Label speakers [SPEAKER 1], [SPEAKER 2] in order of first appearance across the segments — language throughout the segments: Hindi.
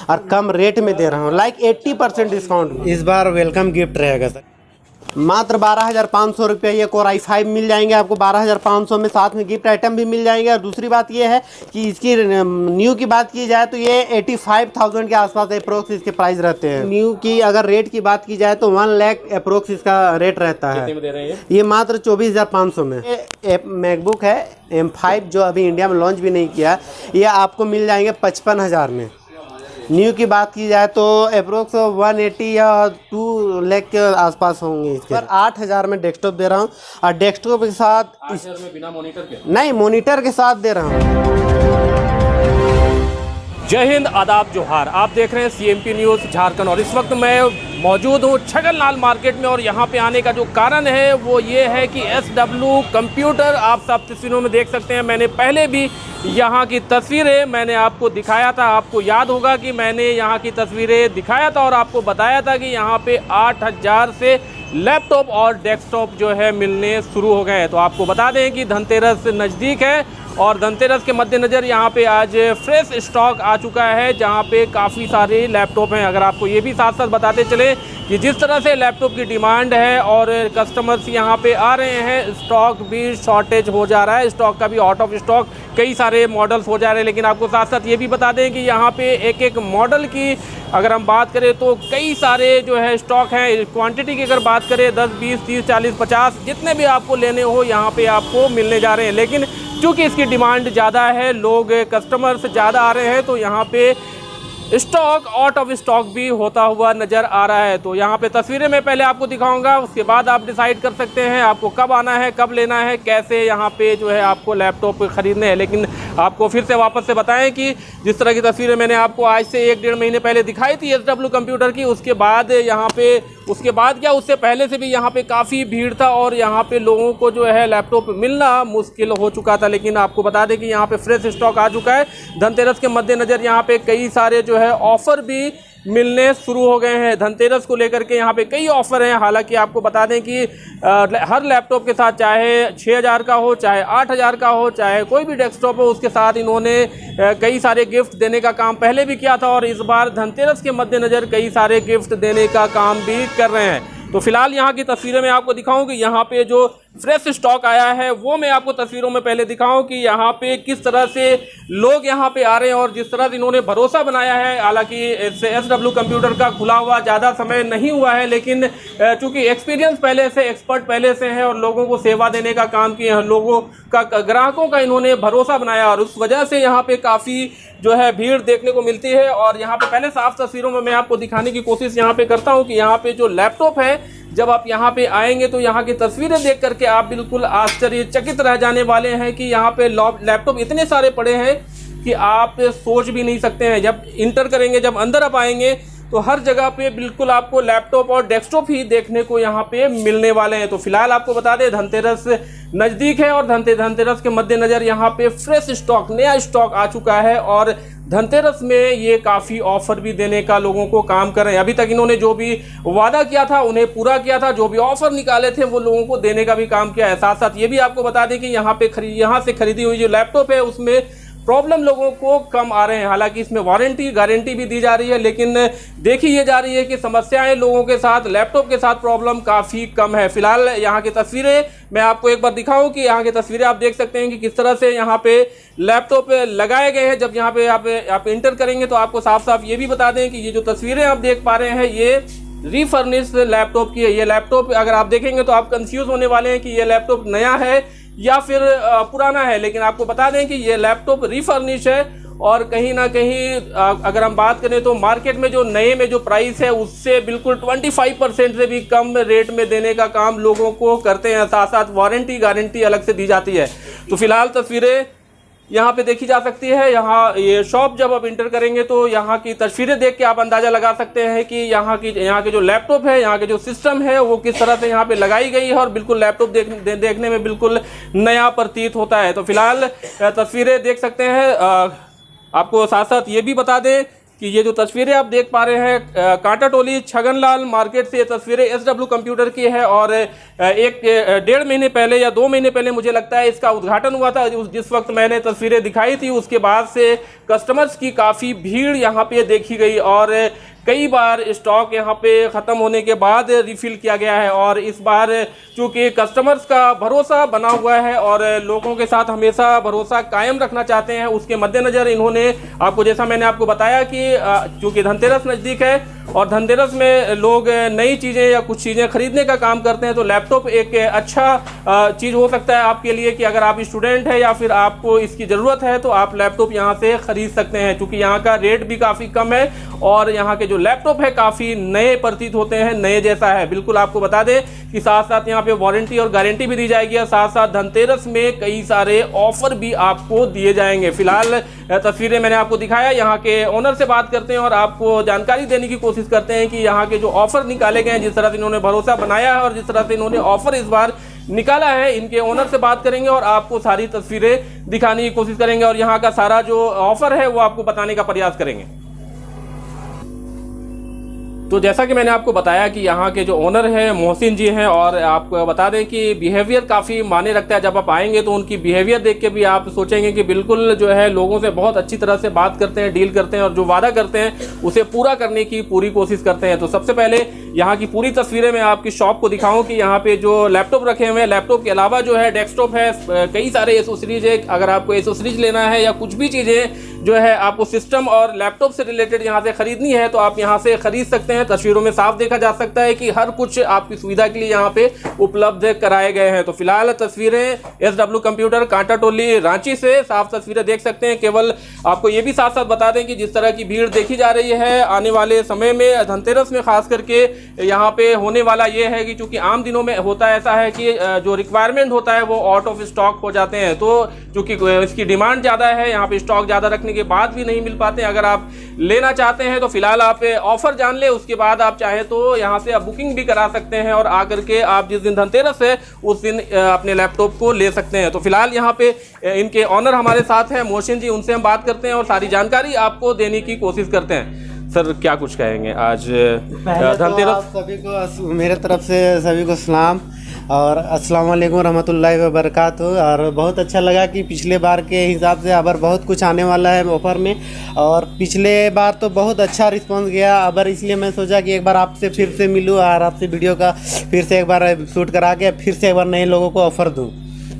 [SPEAKER 1] और कम रेट में दे रहा हूँ, लाइक 80% डिस्काउंट। इस बार वेलकम गिफ्ट रहेगा सर। मात्र 12,500 रुपये ये Core i5 मिल जाएंगे आपको 12,500 में, साथ में गिफ्ट आइटम भी मिल जाएंगे। और दूसरी बात ये है कि इसकी न्यू की बात की जाए तो ये 85,000 के आसपास अप्रोक्स इसके प्राइस रहते हैं। न्यू की अगर रेट की बात की जाए तो 1 लाख अप्रोक्स इसका रेट रहता है।
[SPEAKER 2] कितने में दे रहे हैं
[SPEAKER 1] ये मात्र 24,500 में। ये मैकबुक है M5 जो अभी इंडिया में लॉन्च भी नहीं किया, ये आपको मिल जाएंगे 55,000 में। न्यू की बात की जाए तो अप्रोक्स 180 या 2 लाख के आसपास होंगे इसके। पर 8,000 में डेस्कटॉप दे रहा हूँ, और डेस्कटॉप के साथ
[SPEAKER 2] 8,000 में बिना मॉनिटर के?
[SPEAKER 1] नहीं, मॉनिटर के साथ दे रहा हूँ।
[SPEAKER 2] जय हिंद, आदाब, जोहार। आप देख रहे हैं CMP न्यूज़ झारखंड, और इस वक्त मैं मौजूद हूँ छगनलाल मार्केट में। और यहाँ पे आने का जो कारण है वो ये है कि SW कंप्यूटर, आप सब तस्वीरों में देख सकते हैं। मैंने पहले भी यहाँ की तस्वीरें मैंने आपको दिखाया था, आपको याद होगा कि मैंने यहाँ की तस्वीरें दिखाया था और आपको बताया था कि यहाँ पे 8,000 से लैपटॉप और डेस्कटॉप जो है मिलने शुरू हो गए हैं। तो आपको बता दें कि धनतेरस नज़दीक है, और धनतेरस के मद्देनज़र यहाँ पे आज फ्रेश स्टॉक आ चुका है, जहाँ पे काफ़ी सारे लैपटॉप हैं। अगर आपको ये भी साथ साथ बताते चले कि जिस तरह से लैपटॉप की डिमांड है और कस्टमर्स यहाँ पे आ रहे हैं, स्टॉक भी शॉर्टेज हो जा रहा है, स्टॉक का भी आउट ऑफ स्टॉक कई सारे मॉडल्स हो जा रहे हैं। लेकिन आपको साथ साथ ये भी बता दें कि यहाँ पे एक एक मॉडल की अगर हम बात करें तो कई सारे जो है स्टॉक हैं। क्वांटिटी की अगर बात करें 10, 20, 30, 40, 50 जितने भी आपको लेने हो यहाँ पे आपको मिलने जा रहे हैं। लेकिन चूँकि इसकी डिमांड ज़्यादा है, लोग कस्टमर्स ज़्यादा आ रहे हैं, तो यहाँ पे स्टॉक आउट ऑफ स्टॉक भी होता हुआ नज़र आ रहा है। तो यहाँ पे तस्वीरें मैं पहले आपको दिखाऊंगा, उसके बाद आप डिसाइड कर सकते हैं आपको कब आना है, कब लेना है, कैसे यहाँ पे जो है आपको लैपटॉप खरीदने हैं। लेकिन आपको फिर से वापस से बताएं कि जिस तरह की तस्वीरें मैंने आपको आज से 1-1.5 महीने पहले दिखाई थी SW कंप्यूटर की, उसके बाद यहाँ पे उसके बाद क्या उससे पहले से भी यहाँ पे काफ़ी भीड़ था और यहाँ पे लोगों को जो है लैपटॉप मिलना मुश्किल हो चुका था। लेकिन आपको बता दें कि यहाँ पे फ्रेश स्टॉक आ चुका है। धनतेरस के मद्देनज़र यहाँ पे कई सारे जो है ऑफ़र भी मिलने शुरू हो गए हैं। धनतेरस को लेकर के यहाँ पे कई ऑफ़र हैं। हालांकि आपको बता दें कि हर लैपटॉप के साथ चाहे 6,000 का हो, चाहे 8,000 का हो, चाहे कोई भी डेस्कटॉप हो, उसके साथ इन्होंने कई सारे गिफ्ट देने का काम पहले भी किया था, और इस बार धनतेरस के मद्देनज़र कई सारे गिफ्ट देने का काम भी कर रहे हैं। तो फिलहाल यहाँ की तस्वीरें मैं आपको दिखाऊं कि यहाँ पे जो फ्रेश स्टॉक आया है वो मैं आपको तस्वीरों में पहले दिखाऊं कि यहाँ पे किस तरह से लोग यहाँ पे आ रहे हैं और जिस तरह से इन्होंने भरोसा बनाया है। हालांकि SW कंप्यूटर का खुला हुआ ज़्यादा समय नहीं हुआ है, लेकिन चूँकि एक्सपीरियंस पहले से, एक्सपर्ट पहले से है और लोगों को सेवा देने का काम किए हैं, लोगों का, ग्राहकों का इन्होंने भरोसा बनाया, और उस वजह से यहाँ पे काफ़ी जो है भीड़ देखने को मिलती है। और यहाँ पे पहले साफ तस्वीरों में मैं आपको दिखाने की कोशिश यहाँ पे करता हूँ कि यहाँ पे जो लैपटॉप है, जब आप यहाँ पे आएंगे तो यहाँ की तस्वीरें देख करके आप बिल्कुल आश्चर्यचकित रह जाने वाले हैं कि यहाँ पे लैपटॉप इतने सारे पड़े हैं कि आप सोच भी नहीं सकते हैं। जब इंटर करेंगे, जब अंदर आप आएंगे तो हर जगह पे बिल्कुल आपको लैपटॉप और डेस्कटॉप ही देखने को यहाँ पे मिलने वाले हैं। तो फिलहाल आपको बता दें धनतेरस नज़दीक है और धनतेरस के मद्देनज़र यहाँ पे फ्रेश स्टॉक, नया स्टॉक आ चुका है, और धनतेरस में ये काफ़ी ऑफ़र भी देने का लोगों को काम कर रहे हैं। अभी तक इन्होंने जो भी वादा किया था उन्हें पूरा किया था, जो भी ऑफ़र निकाले थे वो लोगों को देने का भी काम किया है। साथ साथ ये भी आपको बता दें कि यहाँ से खरीदी हुई जो लैपटॉप है उसमें प्रॉब्लम लोगों को कम आ रहे हैं। हालांकि इसमें वारंटी गारंटी भी दी जा रही है, लेकिन देखी ये जा रही है कि समस्याएं लोगों के साथ, लैपटॉप के साथ प्रॉब्लम काफ़ी कम है। फिलहाल यहाँ की तस्वीरें मैं आपको एक बार दिखाऊं कि यहाँ की तस्वीरें आप देख सकते हैं कि किस तरह से यहाँ पे लैपटॉप लगाए गए हैं। जब यहाँ पे आप इंटर करेंगे तो आपको साफ साफ ये भी बता दें कि ये जो तस्वीरें आप देख पा रहे हैं ये रीफर्निश्ड लैपटॉप की है। ये लैपटॉप अगर आप देखेंगे तो आप कंफ्यूज होने वाले हैं कि ये लैपटॉप नया है या फिर पुराना है, लेकिन आपको बता दें कि ये लैपटॉप रीफर्निश है। और कहीं ना कहीं अगर हम बात करें तो मार्केट में जो नए में जो प्राइस है उससे बिल्कुल 25% से भी कम रेट में देने का काम लोगों को करते हैं। साथ साथ वारंटी गारंटी अलग से दी जाती है। तो फिलहाल तस्वीरें यहाँ पे देखी जा सकती है। यहाँ ये शॉप जब आप इंटर करेंगे तो यहाँ की तस्वीरें देख के आप अंदाज़ा लगा सकते हैं कि यहाँ के जो लैपटॉप है, यहाँ के जो सिस्टम है वो किस तरह से यहाँ पे लगाई गई है, और बिल्कुल लैपटॉप देखने में बिल्कुल नया प्रतीत होता है। तो फिलहाल तस्वीरें देख सकते हैं। आपको साथ साथ ये भी बता दें कि ये जो तस्वीरें आप देख पा रहे हैं कांटा टोली छगनलाल मार्केट से ये तस्वीरें SW कंप्यूटर की है और एक 1.5 महीने पहले या 2 महीने पहले मुझे लगता है इसका उद्घाटन हुआ था। जिस वक्त मैंने तस्वीरें दिखाई थी उसके बाद से कस्टमर्स की काफ़ी भीड़ यहाँ पे देखी गई और कई बार स्टॉक यहाँ पे ख़त्म होने के बाद रिफ़िल किया गया है। और इस बार चूँकि कस्टमर्स का भरोसा बना हुआ है और लोगों के साथ हमेशा भरोसा कायम रखना चाहते हैं, उसके मद्देनज़र इन्होंने आपको, जैसा मैंने आपको बताया कि चूँकि धनतेरस नज़दीक है और धनतेरस में लोग नई चीज़ें या कुछ चीज़ें खरीदने का काम करते हैं, तो लैपटॉप एक अच्छा चीज़ हो सकता है आपके लिए कि अगर आप स्टूडेंट हैं या फिर आपको इसकी ज़रूरत है तो आप लैपटॉप यहाँ से ख़रीद सकते हैं। क्योंकि यहाँ का रेट भी काफ़ी कम है और यहाँ के जो लैपटॉप है काफ़ी नए प्रतीत होते हैं, नए जैसा है। बिल्कुल आपको बता दें कि साथ साथ यहाँ पे वारंटी और गारंटी भी दी जाएगी और साथ साथ धनतेरस में कई सारे ऑफर भी आपको दिए जाएंगे। फिलहाल तस्वीरें मैंने आपको दिखाया, यहाँ के ओनर से बात करते हैं और आपको जानकारी देने की कोशिश करते हैं कि यहाँ के जो ऑफर निकाले गए हैं, जिस तरह से इन्होंने भरोसा बनाया है और जिस तरह से इन्होंने ऑफर इस बार निकाला है, इनके ओनर से बात करेंगे और आपको सारी तस्वीरें दिखाने की कोशिश करेंगे और यहाँ का सारा जो ऑफर है वो आपको बताने का प्रयास करेंगे। तो जैसा कि मैंने आपको बताया कि यहाँ के जो ओनर हैं मोहसिन जी हैं और आपको बता दें कि बिहेवियर काफ़ी मायने रखता है। जब आप आएंगे तो उनकी बिहेवियर देख के भी आप सोचेंगे कि बिल्कुल जो है लोगों से बहुत अच्छी तरह से बात करते हैं, डील करते हैं और जो वादा करते हैं उसे पूरा करने की पूरी कोशिश करते हैं। तो सबसे पहले यहाँ की पूरी तस्वीरें मैं आपकी शॉप को दिखाऊँ कि यहाँ पे जो लैपटॉप रखे हुए हैं, लैपटॉप के अलावा जो है डेस्कटॉप है, कई सारे एसोसरीज है। अगर आपको एसोसरीज लेना है या कुछ भी चीज़ें जो है आपको सिस्टम और लैपटॉप से रिलेटेड यहाँ से खरीदनी है तो आप यहाँ से खरीद सकते हैं। तस्वीरों में साफ देखा जा सकता है कि हर कुछ आपकी सुविधा के लिए यहाँ पे उपलब्ध कराए गए हैं। तो फिलहाल तस्वीरें SW कंप्यूटर कांटा टोली रांची से साफ तस्वीरें देख सकते हैं। केवल आपको ये भी साथ साथ बता दें कि जिस तरह की भीड़ देखी जा रही है आने वाले समय में धनतेरस में खास करके यहाँ पे होने वाला ये है कि चूंकि आम दिनों में होता है ऐसा है कि जो रिक्वायरमेंट होता है वो आउट ऑफ स्टॉक हो जाते हैं, तो चूंकि इसकी डिमांड ज़्यादा है, यहाँ पे स्टॉक ज़्यादा रखने के बाद भी नहीं मिल पाते। अगर आप लेना चाहते हैं तो फिलहाल आप ऑफर जान ले, उसके बाद आप चाहे तो यहाँ से आप बुकिंग भी करा सकते हैं और आकर के आप जिस दिन धनतेरस है उस दिन अपने लैपटॉप को ले सकते हैं। तो फिलहाल यहाँ पे इनके ऑनर हमारे साथ हैं मोहसिन जी, उनसे हम बात करते हैं और सारी जानकारी आपको देने की कोशिश करते हैं। सर क्या कुछ कहेंगे आज धनतेरस?
[SPEAKER 1] सभी को मेरे तरफ से सभी को सलाम और अस्सलाम वालेकुम रहमतुल्लाहि व बरकातहू। और बहुत अच्छा लगा कि पिछले बार के हिसाब से अब बहुत कुछ आने वाला है ऑफर में और पिछले बार तो बहुत अच्छा रिस्पांस गया। अब इसलिए मैं सोचा कि एक बार आपसे फिर से मिलूँ और आपसे वीडियो का फिर से एक बार शूट करा के फिर से एक बार नए लोगों को ऑफ़र दूँ।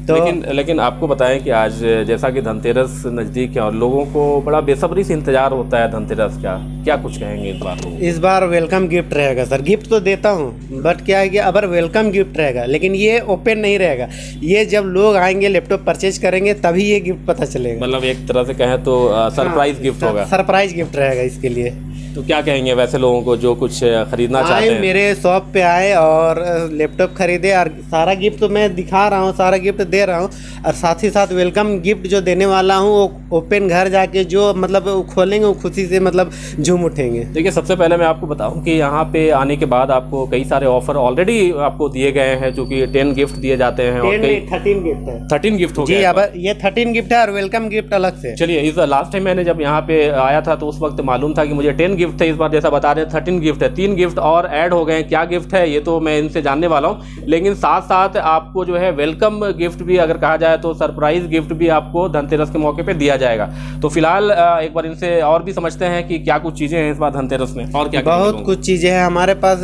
[SPEAKER 1] तो
[SPEAKER 2] लेकिन आपको बताएं कि आज जैसा कि धनतेरस नज़दीक है और लोगों को बड़ा बेसब्री से इंतजार होता है धनतेरस का, क्या कुछ कहेंगे इस बार?
[SPEAKER 1] इस बार वेलकम गिफ्ट रहेगा सर। गिफ्ट तो देता हूँ बट क्या है कि अगर वेलकम गिफ्ट रहेगा लेकिन ये ओपन नहीं रहेगा। ये जब लोग आएंगे लैपटॉप परचेज करेंगे तभी ये गिफ्ट पता चलेगा।
[SPEAKER 2] मतलब एक तरह से कहें तो सरप्राइज गिफ्ट होगा।
[SPEAKER 1] सरप्राइज गिफ्ट रहेगा इसके लिए।
[SPEAKER 2] तो क्या कहेंगे वैसे लोगों को जो कुछ खरीदना चाहते हैं?
[SPEAKER 1] मेरे शॉप पे आए और लैपटॉप खरीदे और सारा गिफ्ट तो मैं दिखा रहा हूँ, सारा गिफ्ट दे रहा हूँ और साथ ही साथ वेलकम गिफ्ट जो देने वाला हूँ वो ओपन घर जाके जो मतलब खोलेंगे वो खुशी से मतलब झूम उठेंगे।
[SPEAKER 2] देखिए सबसे पहले मैं आपको बताऊं कि यहाँ पे आने के बाद आपको कई सारे ऑफर ऑलरेडी आपको दिए गए हैं, जो कि 10 गिफ्ट दिए जाते हैं और
[SPEAKER 1] 13 गिफ्ट है।
[SPEAKER 2] 13 गिफ्ट हो
[SPEAKER 1] गया जी। अब ये 13 गिफ्ट है और वेलकम गिफ्ट अलग से।
[SPEAKER 2] चलिए इस लास्ट टाइम मैंने जब यहाँ पे आया था तो उस वक्त मालूम था कि मुझे 10 गिफ्ट है, इस बार जैसा बता रहे हैं 13 गिफ्ट है। 3 गिफ्ट और ऐड हो गए। क्या गिफ्ट है ये तो मैं इनसे जानने वाला हूँ, लेकिन साथ साथ आपको जो है वेलकम गिफ्ट भी अगर कहा जाए तो सरप्राइज गिफ्ट भी आपको धनतेरस के मौके पे दिया जाएगा। तो फिलहाल एक बार इनसे और भी समझते हैं कि क्या कुछ चीज़ें हैं इस बार धनतेरस में और क्या।
[SPEAKER 1] बहुत कुछ चीज़ें हैं हमारे पास,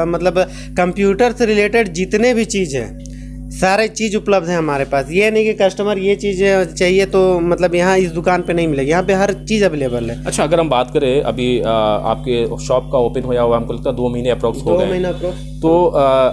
[SPEAKER 1] मतलब कंप्यूटर से रिलेटेड जितने भी चीज़ हैं सारे चीज़ उपलब्ध है हमारे पास। ये नहीं कि कस्टमर ये चीज़ चाहिए तो मतलब यहाँ इस दुकान पे नहीं मिलेगी, यहाँ पे हर चीज़ अवेलेबल है।
[SPEAKER 2] अच्छा अगर हम बात करें अभी आपके शॉप का ओपन होया हुआ हमको लगता है 2 महीने अप्रोक्स हो गए।
[SPEAKER 1] 2 महीने अप्रोक्स।
[SPEAKER 2] तो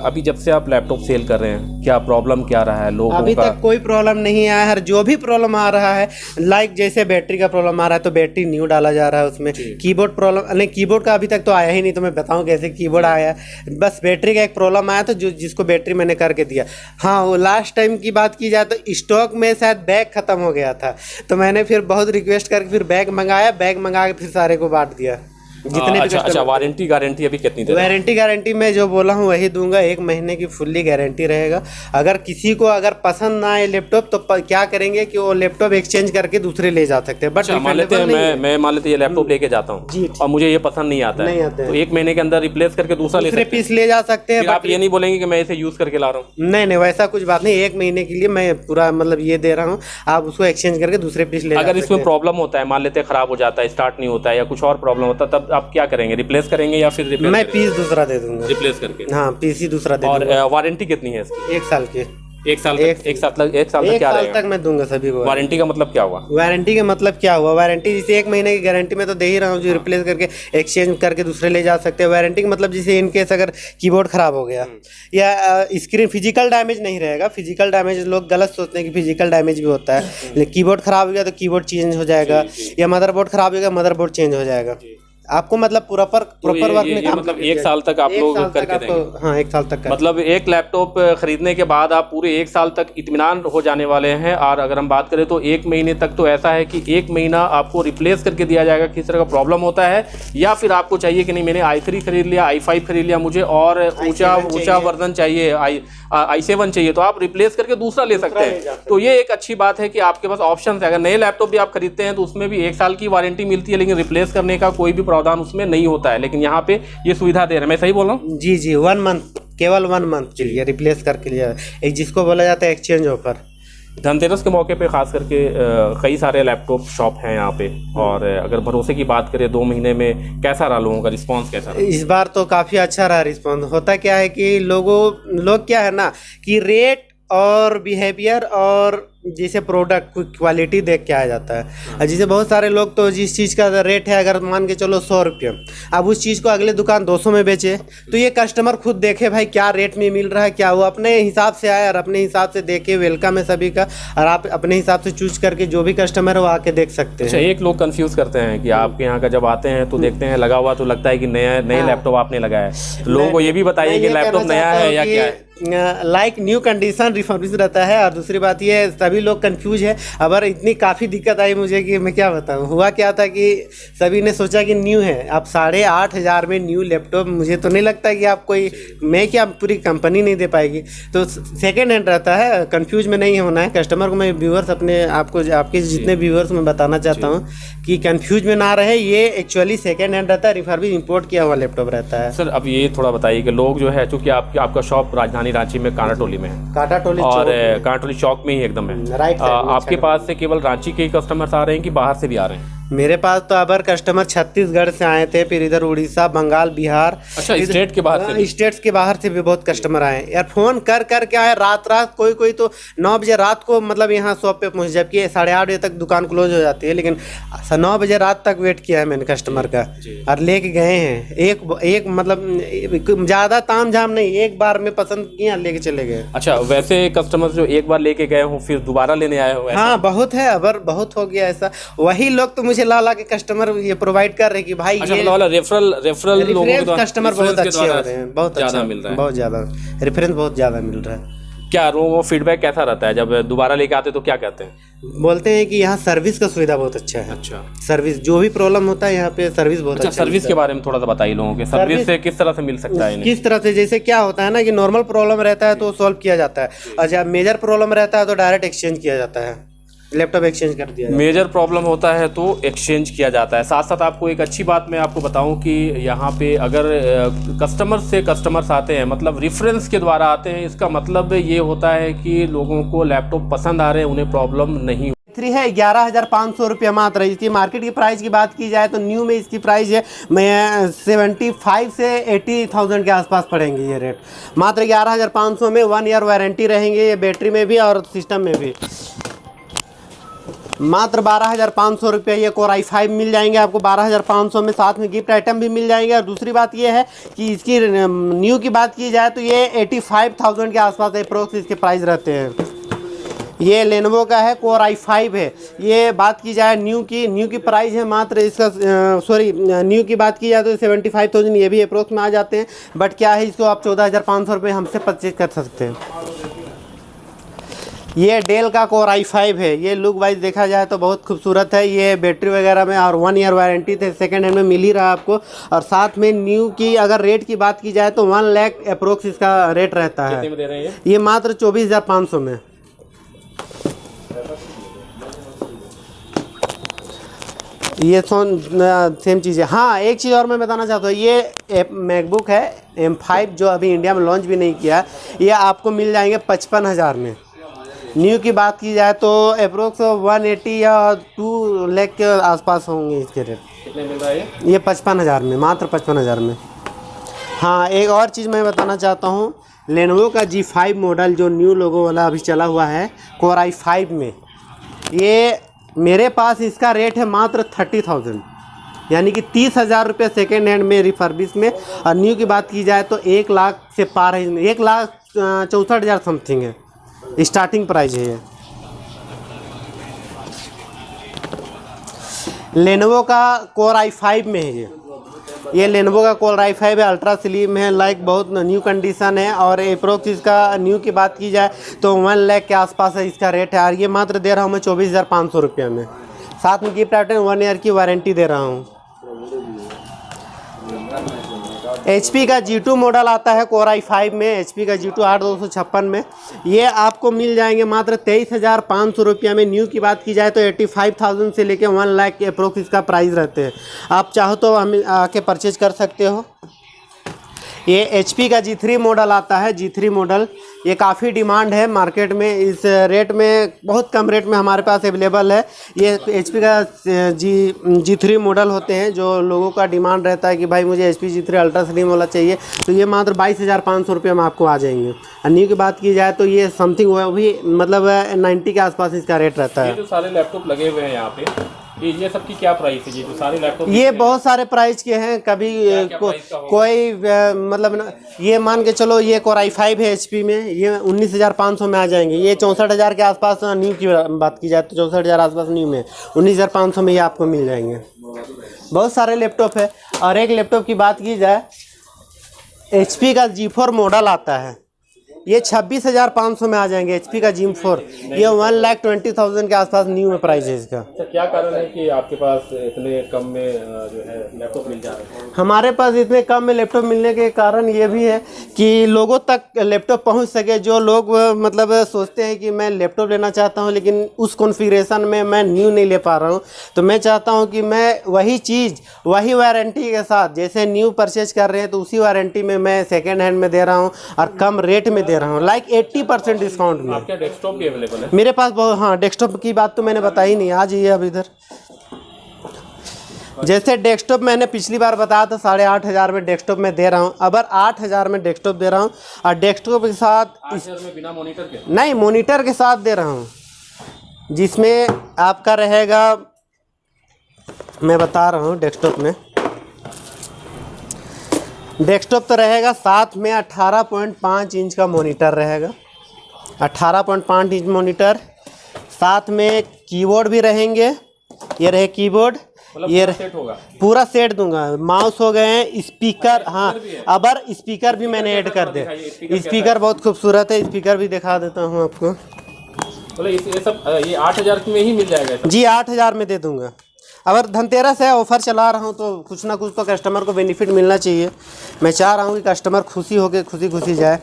[SPEAKER 2] अभी जब से आप लैपटॉप सेल कर रहे हैं क्या प्रॉब्लम क्या रहा है लोगों का?
[SPEAKER 1] अभी तक कोई प्रॉब्लम नहीं आया है। जो भी प्रॉब्लम आ रहा है लाइक जैसे बैटरी का प्रॉब्लम आ रहा है तो बैटरी न्यू डाला जा रहा है उसमें। कीबोर्ड प्रॉब्लम नहीं, कीबोर्ड का अभी तक तो आया ही नहीं, तो मैं बताऊँ कैसे कीबोर्ड आया है। बस बैटरी का एक प्रॉब्लम आया तो जिसको बैटरी मैंने करके दिया। हाँ वो लास्ट टाइम की बात की जाए तो स्टॉक में शायद बैग ख़त्म हो गया था तो मैंने फिर बहुत रिक्वेस्ट करके फिर बैग मंगाया, बैग मंगा के फिर सारे को बांट दिया। जितने भी
[SPEAKER 2] अच्छा, वारंटी गारंटी अभी कितनी देर?
[SPEAKER 1] वारंटी गारंटी मैं जो बोला हूँ वही दूंगा, 1 महीने की फुल्ली गारंटी रहेगा। अगर किसी को अगर पसंद ना आए लैपटॉप तो क्या करेंगे कि वो लैपटॉप एक्सचेंज करके दूसरे ले जा सकते हैं। बट
[SPEAKER 2] मान लेते हैं मैं मान लेते ये लैपटॉप लेके जाता हूँ
[SPEAKER 1] जी,
[SPEAKER 2] और मुझे ये पसंद नहीं आता है तो 1 महीने के अंदर रिप्लेस करके दूसरा ले सकते हैं,
[SPEAKER 1] पीस ले जा सकते हैं।
[SPEAKER 2] आप ये नहीं बोलेंगे कि मैं इसे यूज करके ला रहा हूँ?
[SPEAKER 1] नहीं, वैसा कुछ बात नहीं, 1 महीने के लिए मैं पूरा मतलब ये दे रहा हूँ, आप उसको एक्सचेंज करके दूसरे पीस ले।
[SPEAKER 2] अगर इसमें प्रॉब्लम होता है, मान लेते हैं खराब हो जाता है, स्टार्ट नहीं होता है या कुछ और प्रॉब्लम होता है, तब आप क्या करेंगे? रिप्लेस करेंगे या फिर
[SPEAKER 1] मैं पीस दूसरा दे दूंगा
[SPEAKER 2] रिप्लेस करके?
[SPEAKER 1] हाँ, पीस ही दूसरा दे दूंगा।
[SPEAKER 2] और वारंटी कितनी है इसकी?
[SPEAKER 1] 1 साल की।
[SPEAKER 2] 1 साल तक क्या रहेगा?
[SPEAKER 1] तक मैं दूंगा सभी को।
[SPEAKER 2] वारंटी का मतलब क्या हुआ?
[SPEAKER 1] वारंटी का मतलब क्या हुआ? वारंटी जैसे 1 महीने की गारंटी में तो दे ही रहा हूँ, जो रिप्लेस करके एक्सचेंज करके दूसरे ले जा सकते हैं। वारंटी का मतलब जैसे इनकेस अगर कीबोर्ड खराब हो गया या स्क्रीन फिजिकल डैमेज नहीं रहेगा। फिजिकल डैमेज लोग गलत सोचते हैं कि फिजिकल डैमेज भी होता है, लेकिन कीबोर्ड खराब हो गया तो कीबोर्ड चेंज हो जाएगा, या मदरबोर्ड खराब हो गया मदरबोर्ड चेंज हो जाएगा। आपको मतलब प्रॉपर वर्क में
[SPEAKER 2] मतलब 1 साल तक आप लोग करके देंगे?
[SPEAKER 1] हाँ, 1 साल तक
[SPEAKER 2] मतलब एक लैपटॉप खरीदने के बाद आप पूरे 1 साल तक इत्मीनान हो जाने वाले हैं। और अगर हम बात करें तो 1 महीने तक तो ऐसा है कि 1 महीना आपको रिप्लेस करके दिया जाएगा किस तरह का प्रॉब्लम होता है, या फिर आपको चाहिए कि नहीं मैंने i3 खरीद लिया, i5 खरीद लिया, मुझे और ऊंचा वर्जन चाहिए, i7 चाहिए, तो आप रिप्लेस करके दूसरा ले सकते हैं। तो ये एक अच्छी बात है कि आपके पास ऑप्शन है। अगर नए लैपटॉप भी आप खरीदते हैं तो उसमें भी 1 साल की वारंटी मिलती है, लेकिन रिप्लेस करने का कोई भी प्रावधान उसमें नहीं होता है। लेकिन यहाँ पे ये सुविधा दे रहे हैं, मैं सही बोल रहा हूँ?
[SPEAKER 1] जी, 1 मंथ, केवल 1 मंथ के लिए रिप्लेस करके लिया, एक जिसको बोला जाता है एक्सचेंज ऑफर।
[SPEAKER 2] धनतेरस के मौके पे खास करके कई सारे लैपटॉप शॉप हैं यहाँ पे, और अगर भरोसे की बात करें 2 महीने में कैसा रहा, लोगों का रिस्पांस कैसा रहा?
[SPEAKER 1] इस बार तो काफ़ी अच्छा रहा रिस्पांस। होता क्या है कि लोग क्या है ना कि रेट और बिहेवियर और जैसे प्रोडक्ट क्वालिटी देख के आ जाता है। जैसे बहुत सारे लोग तो जिस चीज़ का रेट है अगर मान के चलो 100 रुपये, अब उस चीज़ को अगले दुकान 200 में बेचे, तो ये कस्टमर खुद देखे भाई क्या रेट में मिल रहा है, क्या वो अपने हिसाब से आए और अपने हिसाब से देखे। वेलकम है सभी का, और आप अपने हिसाब से चूज करके जो भी कस्टमर है वो आके देख सकते हैं।
[SPEAKER 2] अच्छा, एक लोग कंफ्यूज करते हैं कि आपके यहाँ का जब आते हैं तो देखते हैं लगा हुआ तो लगता है कि नए लैपटॉप आपने लगाया है। लोगों को ये भी बताइए कि लैपटॉप नया है या क्या है?
[SPEAKER 1] लाइक न्यू कंडीशन रिफर्बिश रहता है। और दूसरी बात ये सभी लोग कंफ्यूज है। अब इतनी काफ़ी दिक्कत आई मुझे कि मैं क्या बताऊँ। हुआ क्या था कि सभी ने सोचा कि न्यू है, अब 8,500 में न्यू लैपटॉप, मुझे तो नहीं लगता कि आप कोई मैं क्या पूरी कंपनी नहीं दे पाएगी। तो सेकेंड हैंड रहता है, कंफ्यूज में नहीं होना है कस्टमर को। मैं व्यूअर्स अपने आपके जितने व्यूअर्स मैं बताना चाहता हूँ कि कंफ्यूज में ना रहे, ये एक्चुअली सेकेंड हैंड रहता है, रिफर्बिश इंपोर्ट किया हुआ लैपटॉप रहता है।
[SPEAKER 2] सर अब ये थोड़ा बताइए कि लोग जो है, चूँकि आपका शॉप राजधानी रांची में कांटाटोली में है,
[SPEAKER 1] कांटाटोली
[SPEAKER 2] और कांटाटोली चौक में ही एकदम है,
[SPEAKER 1] राइट।
[SPEAKER 2] आपके पास से केवल रांची के कस्टमर्स आ रहे हैं कि बाहर से भी आ रहे हैं?
[SPEAKER 1] मेरे पास तो अबर कस्टमर छत्तीसगढ़ से आए थे, फिर इधर उड़ीसा, बंगाल, बिहार।
[SPEAKER 2] अच्छा, स्टेट के बाहर से?
[SPEAKER 1] स्टेट्स के बाहर से भी बहुत कस्टमर आए यार। फोन कर के आए रात कोई तो 9 बजे रात को मतलब यहाँ शॉप पे पहुँच, जबकि 8:30 बजे तक दुकान क्लोज हो जाती है, लेकिन 9 बजे रात तक वेट किया है मैंने कस्टमर का, और लेके गए हैं। एक मतलब ज़्यादा ताम झाम नहीं, एक बार में पसंद किया लेके चले गए।
[SPEAKER 2] अच्छा, वैसे कस्टमर जो एक बार लेके गए हो फिर दोबारा लेने आए हो?
[SPEAKER 1] हाँ, बहुत है, अबर बहुत हो गया ऐसा। वही लोग तो मुझे ला के कस्टमर ये प्रोवाइड कर रहे कि भाई
[SPEAKER 2] अच्छा, ये रेफरल लोगों
[SPEAKER 1] कस्टमर बहुत अच्छे हो रहे हैं, बहुत
[SPEAKER 2] ज़्यादा मिल रहा है,
[SPEAKER 1] बहुत ज़्यादा रेफरेंस बहुत ज़्यादा मिल रहा है।
[SPEAKER 2] क्या वो फीडबैक कैसा रहता है जब दोबारा लेके आते तो क्या कहते हैं?
[SPEAKER 1] बोलते हैं कि यहाँ सर्विस का सुविधा बहुत अच्छा है।
[SPEAKER 2] अच्छा,
[SPEAKER 1] सर्विस जो भी प्रॉब्लम होता है यहाँ पे सर्विस बहुत अच्छा।
[SPEAKER 2] सर्विस के बारे में थोड़ा सा बताइए लोगों के, सर्विस से किस तरह से मिल सकता है?
[SPEAKER 1] किस तरह से, जैसे क्या होता है ना कि नॉर्मल प्रॉब्लम रहता है तो सॉल्व किया जाता है, और जब मेजर प्रॉब्लम रहता है तो डायरेक्ट एक्सचेंज किया जाता है, लैपटॉप एक्सचेंज कर दिया।
[SPEAKER 2] मेजर प्रॉब्लम होता है तो एक्सचेंज किया जाता है। साथ साथ आपको एक अच्छी बात मैं आपको बताऊं कि यहाँ पे अगर कस्टमर्स आते हैं, मतलब रेफरेंस के द्वारा आते हैं, इसका मतलब ये होता है कि लोगों को लैपटॉप पसंद आ रहे हैं, उन्हें प्रॉब्लम नहीं
[SPEAKER 1] है। 11,500 रुपये मात्र। इसकी मार्केट की प्राइस की बात की जाए तो न्यू में इसकी प्राइस है 75 से 80,000 के आसपास पड़ेंगे ये रेट। मात्र 11,500 में 1 ईयर वारंटी रहेंगे, ये बैटरी में भी और सिस्टम में भी। मात्र 12,500 रुपये ये कोर i5 मिल जाएंगे आपको 12,500 में, साथ में गिफ्ट आइटम भी मिल जाएंगे। और दूसरी बात ये है कि इसकी न्यू की बात की जाए तो ये 85,000 के आसपास अप्रोक्स इसके प्राइस रहते हैं। ये लेनोवो का है, कोर i5 है। ये बात की जाए न्यू की प्राइस है मात्र इसका न्यू की बात की जाए तो 75,000, ये भी अप्रोक्स में आ जाते हैं। बट क्या है, इसको आप 14,500 रुपये हमसे परचेज कर सकते हैं। ये डेल का कोर i5 है। ये लुक वाइज देखा जाए तो बहुत खूबसूरत है। ये बैटरी वगैरह में और 1 ईयर वारंटी थे, सेकेंड हैंड में मिल ही रहा आपको। और साथ में न्यू की अगर रेट की बात की जाए तो 1 लाख अप्रोक्स इसका रेट रहता है।
[SPEAKER 2] कितने में दे रहे हैं
[SPEAKER 1] ये मात्र 24,500 में। ये सेम चीज़ है। हाँ, एक चीज़ और मैं बताना चाहता हूँ, ये मैकबुक है M5 जो अभी इंडिया में लॉन्च भी नहीं किया, ये आपको मिल जाएंगे 55,000 में। न्यू की बात की जाए तो अप्रोक्स 180 या 2 लाख के आसपास होंगे इसके रेट।
[SPEAKER 2] कितने मिल रहा है
[SPEAKER 1] ये 55,000 में, मात्र 55,000 में। हाँ, एक और चीज़ मैं बताना चाहता हूँ, लेनोवो का G5 मॉडल जो न्यू लोगो वाला अभी चला हुआ है कोर i5 में, ये मेरे पास इसका रेट है मात्र 30,000, यानी कि 30,000 रुपये सेकेंड हैंड में रिफर्बिश में। और न्यू की बात की जाए तो 1 लाख से पार है, 1,64,000 समथिंग है स्टार्टिंग प्राइस है। ये लेनोवो का कोर i5 में है। ये लेनोवो का कोर i5 है, अल्ट्रा स्लिम है, लाइक बहुत न्यू कंडीशन है। और अप्रोक्स इसका न्यू की बात की जाए तो 1 लाख के आसपास है इसका रेट है। और ये मात्र दे रहा हूँ मैं 24,500 रुपये में। साथ में गिफ्ट आइटम 1 ईयर की वारंटी दे रहा हूँ। HP का G2 मॉडल आता है कोर i5 में, HP का G2 8256 में। ये आपको मिल जाएंगे मात्र 23,500 रुपये में। न्यू की बात की जाए तो 85,000 से लेके 1 लाख के अप्रोक्स इसका प्राइस रहते हैं। आप चाहो तो हम आके परचेज कर सकते हो। ये HP का G3 मॉडल आता है, G3 मॉडल ये काफ़ी डिमांड है मार्केट में। इस रेट में बहुत कम रेट में हमारे पास अवेलेबल है। ये HP का G3 मॉडल होते हैं जो लोगों का डिमांड रहता है कि भाई मुझे HP G3 अल्ट्रा स्लिम वाला चाहिए, तो ये मात्र 22,500 रुपये में आपको आ जाएंगे। और न्यू की बात की जाए तो ये समथिंग वो भी मतलब 90 के आसपास इसका रेट रहता है।
[SPEAKER 2] ये जो सारे लैपटॉप लगे हुए हैं यहाँ पे, ये सब की क्या प्राइस है? ये जो सारे लैपटॉप
[SPEAKER 1] ये बहुत सारे प्राइस के हैं। कभी कोई मतलब ये मान के चलो, ये कोर i5 है HP में, ये 19,500 में आ जाएंगे। ये 64,000 के आसपास न्यू की बात की जाए तो 64,000 आसपास न्यू में, 19,500 में ये आपको मिल जाएंगे। बहुत सारे लैपटॉप है। और एक लैपटॉप की बात की जाए, HP का G4 मॉडल आता है, ये 26,500 में आ जाएंगे। HP का G4 ये 1,20,000 के आसपास न्यू में प्राइस है इसका।
[SPEAKER 2] तो क्या कारण है कि आपके पास इतने कम में जो है लैपटॉप मिल जा रहे हैं?
[SPEAKER 1] हमारे पास इतने कम में लैपटॉप मिलने के कारण ये भी है कि लोगों तक लैपटॉप पहुंच सके। जो लोग मतलब सोचते हैं कि मैं लैपटॉप लेना चाहता हूं लेकिन उस कॉन्फ़िगरेशन में मैं न्यू नहीं ले पा रहा हूं, तो मैं चाहता हूं कि मैं वही चीज़ वही वारंटी के साथ, जैसे न्यू परचेज कर रहे हैं तो उसी वारंटी में मैं सेकेंड हैंड में दे रहा हूँ और कम रेट में दे रहा हूँ, लाइक 80% डिस्काउंट में।
[SPEAKER 2] आपके डेस्कटॉप भी अवेलेबल है?
[SPEAKER 1] मेरे पास बहुत, हाँ, डेस्कटॉप की बात तो मैंने बताई नहीं। आ जाइए अब इधर। जैसे डेस्कटॉप मैंने पिछली बार बताया था 8,500 में डेस्कटॉप में दे रहा हूँ, अब 8,000 में डेस्कटॉप दे रहा हूँ। और डेस्कटॉप के साथ
[SPEAKER 2] 8,000 में बिना मॉनिटर के?
[SPEAKER 1] नहीं, मॉनिटर के साथ दे रहा हूँ, जिसमें आपका रहेगा, मैं बता रहा हूँ डेस्कटॉप में। डेस्कटॉप तो रहेगा साथ में 18.5 इंच का मॉनिटर रहेगा, 18.5 इंच मॉनिटर। साथ में कीबोर्ड भी रहेंगे, ये रहे कीबोर्ड, ये
[SPEAKER 2] सेट होगा,
[SPEAKER 1] पूरा सेट दूंगा। माउस हो गए हैं, स्पीकर, हाँ अबर स्पीकर भी मैंने ऐड कर दे। स्पीकर बहुत खूबसूरत है, स्पीकर भी दिखा देता हूँ आपको।
[SPEAKER 2] बोले ये सब ये 8,000 में ही मिल जाएगा? जी
[SPEAKER 1] 8,000 में दे दूंगा। अगर धनतेरस है, ऑफ़र चला रहा हूँ, तो कुछ ना कुछ तो कस्टमर को बेनिफिट मिलना चाहिए। मैं चाह रहा हूँ कि कस्टमर खुशी होकर खुशी जाए।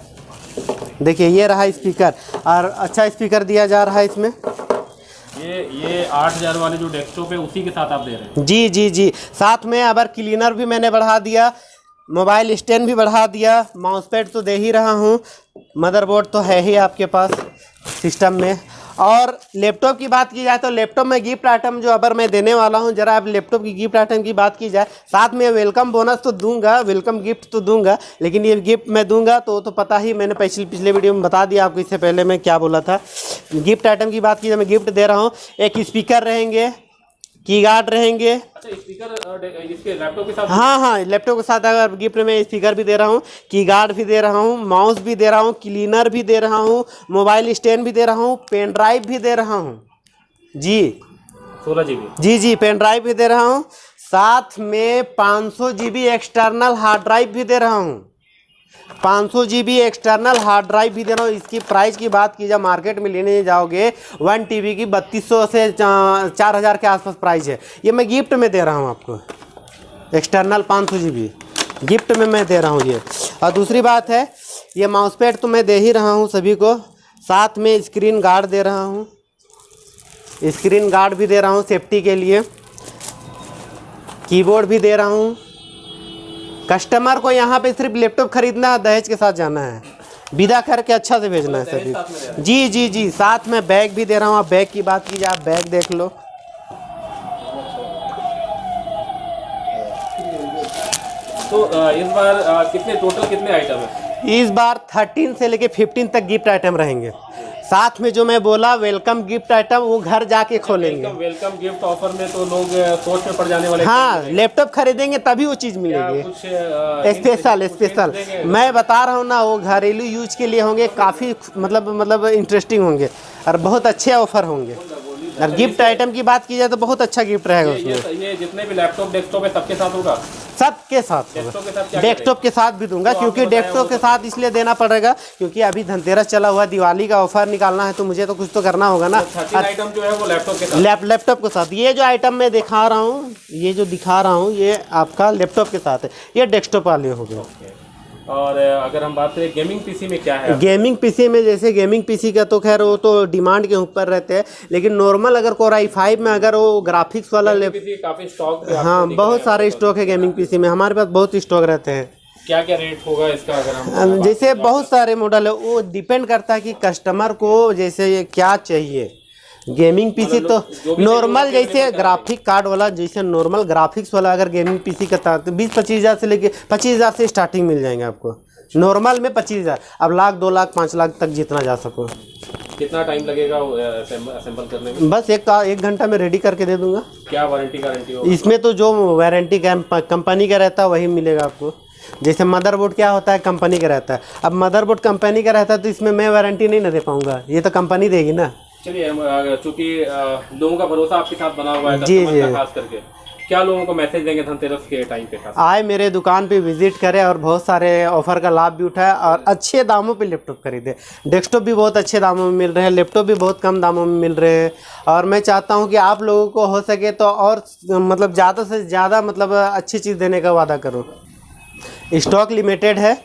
[SPEAKER 1] देखिए ये रहा स्पीकर, और अच्छा स्पीकर दिया जा रहा है इसमें।
[SPEAKER 2] ये 8,000 वाले जो डेस्कटॉप है उसी के साथ आप दे रहे हैं?
[SPEAKER 1] जी। साथ में अबर क्लीनर भी मैंने बढ़ा दिया, मोबाइल स्टैंड भी बढ़ा दिया, माउस पैड तो दे ही रहा हूँ, मदरबोर्ड तो है ही आपके पास सिस्टम में। और लैपटॉप की बात की जाए तो लैपटॉप में गिफ्ट आइटम जो अबर मैं देने वाला हूं, जरा आप लैपटॉप की गिफ्ट आइटम की बात की जाए, साथ में वेलकम बोनस तो दूंगा, वेलकम गिफ्ट तो दूंगा, लेकिन ये गिफ्ट मैं दूंगा तो पता ही, मैंने पिछले वीडियो में बता दिया आपको, इससे पहले मैं क्या बोला था। गिफ्ट आइटम की बात की जाए, मैं गिफ्ट दे रहा हूँ, एक स्पीकर रहेंगे, की गार्ड रहेंगे।
[SPEAKER 2] अच्छा, स्पीकर इसके लैपटॉप के साथ?
[SPEAKER 1] हाँ, लैपटॉप के साथ अगर गिफ्ट में स्पीकर भी दे रहा हूँ, की गार्ड भी दे रहा हूँ, माउस भी दे रहा हूँ, क्लीनर भी दे रहा हूँ, मोबाइल स्टैंड भी दे रहा हूँ, पेन ड्राइव भी दे रहा हूँ। जी
[SPEAKER 2] 16 GB?
[SPEAKER 1] जी पेन ड्राइव भी दे रहा हूँ। साथ में 500 GB एक्सटर्नल हार्ड ड्राइव भी दे रहा हूँ। 500 GB एक्सटर्नल हार्ड ड्राइव भी दे रहा हूँ। इसकी प्राइस की बात की जाए, मार्केट में लेने जाओगे 1 TB की 3200 से 4000 के आसपास प्राइस है। ये मैं गिफ्ट में दे रहा हूँ आपको, एक्सटर्नल 500 GB गिफ्ट में मैं दे रहा हूँ ये। और दूसरी बात है, ये माउस पैड तो मैं दे ही रहा हूँ सभी को, साथ में स्क्रीन गार्ड दे रहा हूँ, स्क्रीन गार्ड भी दे रहा हूँ सेफ्टी के लिए, कीबोर्ड भी दे रहा हूँ। कस्टमर को यहाँ पे सिर्फ लैपटॉप खरीदना, दहेज के साथ जाना है, विदा करके अच्छा से भेजना है सभी। जी जी जी, साथ में बैग भी दे रहा हूँ। आप बैग की बात कीजिए, आप बैग देख लो।
[SPEAKER 2] तो इस बार कितने आइटम है?
[SPEAKER 1] इस बार 13 से लेके 15 तक गिफ्ट आइटम रहेंगे। साथ में जो मैं बोला वेलकम गिफ्ट आइटम, वो घर जाके खोलेंगे।
[SPEAKER 2] वेलकम गिफ्ट ऑफर में तो लोग सोच में पड़ जाने वाले।
[SPEAKER 1] हाँ, लैपटॉप खरीदेंगे तभी वो चीज़ मिलेगी।
[SPEAKER 2] कुछ
[SPEAKER 1] स्पेशल मैं बता रहा हूँ ना, वो घरेलू यूज के लिए होंगे, काफ़ी मतलब इंटरेस्टिंग होंगे और बहुत अच्छे ऑफर होंगे। और गिफ्ट आइटम की बात की जाए तो बहुत अच्छा गिफ्ट रहेगा उसमें।
[SPEAKER 2] ये जितने भी लैपटॉप डेस्कटॉप है सबके साथ होगा?
[SPEAKER 1] सबके साथ होगा, डेस्कटॉप के साथ भी दूंगा, क्योंकि डेस्कटॉप के साथ इसलिए देना पड़ेगा क्योंकि अभी धनतेरस चला हुआ, दिवाली का ऑफर निकालना है, तो मुझे तो कुछ तो करना होगा ना।
[SPEAKER 2] आइटम जो है वो लैपटॉप के साथ,
[SPEAKER 1] लैपटॉप के साथ। ये जो आइटम मैं दिखा रहा हूँ, ये आपका लैपटॉप के साथ है, ये डेस्कटॉप वाले हो गए।
[SPEAKER 2] और अगर हम बात करें गेमिंग पीसी में क्या है?
[SPEAKER 1] गेमिंग पीसी में, जैसे गेमिंग पीसी का तो खैर वो तो डिमांड के ऊपर रहते हैं, लेकिन नॉर्मल अगर Core i5 में अगर वो ग्राफिक्स वाला
[SPEAKER 2] काफ़ी स्टॉक,
[SPEAKER 1] हाँ बहुत सारे स्टॉक है गेमिंग पीसी में, हमारे पास बहुत स्टॉक रहते हैं।
[SPEAKER 2] क्या क्या रेट होगा इसका? अगर हम
[SPEAKER 1] जैसे बहुत सारे मॉडल है, वो डिपेंड करता है कि कस्टमर को जैसे क्या चाहिए। गेमिंग पीसी तो नॉर्मल, जैसे ग्राफिक कार्ड वाला, जैसे नॉर्मल ग्राफिक्स वाला अगर गेमिंग पीसी का तो 20-25 हज़ार से लेके 25 हज़ार से स्टार्टिंग मिल जाएंगे आपको। नॉर्मल में 25 हज़ार, अब लाख 2 लाख 5 लाख तक जितना जा सको।
[SPEAKER 2] कितना टाइम लगेगा असेंबल करने में?
[SPEAKER 1] बस एक घंटा में रेडी करके दे दूंगा।
[SPEAKER 2] क्या वारंटी गारंटी होगी
[SPEAKER 1] इसमें? तो जो वारंटी कंपनी का रहता है वही मिलेगा आपको। जैसे मदरबोर्ड क्या होता है, कंपनी का रहता है। अब मदरबोर्ड कंपनी का रहता है तो इसमें मैं वारंटी नहीं ना दे पाऊंगा, ये तो कंपनी देगी ना।
[SPEAKER 2] चलिए, चूँकि लोगों का भरोसा आपके साथ बना हुआ है,
[SPEAKER 1] जी जी,
[SPEAKER 2] खास करके क्या लोगों को मैसेज देंगे धनतेरस के टाइम पे?
[SPEAKER 1] आए मेरे दुकान पे विजिट करें और बहुत सारे ऑफर का लाभ भी उठाए और अच्छे दामों पे लैपटॉप खरीदे। डेस्कटॉप भी बहुत अच्छे दामों में मिल रहे हैं, लैपटॉप भी बहुत कम दामों में मिल रहे हैं। और मैं चाहता हूँ कि आप लोगों को हो सके तो और मतलब ज़्यादा से ज़्यादा मतलब अच्छी चीज़ देने का वादा करूँ। स्टॉक लिमिटेड है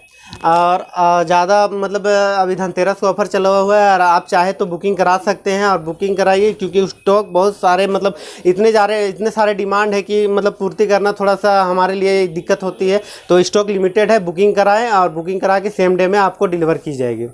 [SPEAKER 1] और ज़्यादा मतलब अभी धनतेरस का ऑफर चला हुआ है और आप चाहे तो बुकिंग करा सकते हैं और बुकिंग कराइए, क्योंकि स्टॉक बहुत सारे मतलब इतने सारे डिमांड है कि मतलब पूर्ति करना थोड़ा सा हमारे लिए दिक्कत होती है। तो स्टॉक लिमिटेड है, बुकिंग कराएं और बुकिंग करा के सेम डे में आपको डिलीवर की जाएगी।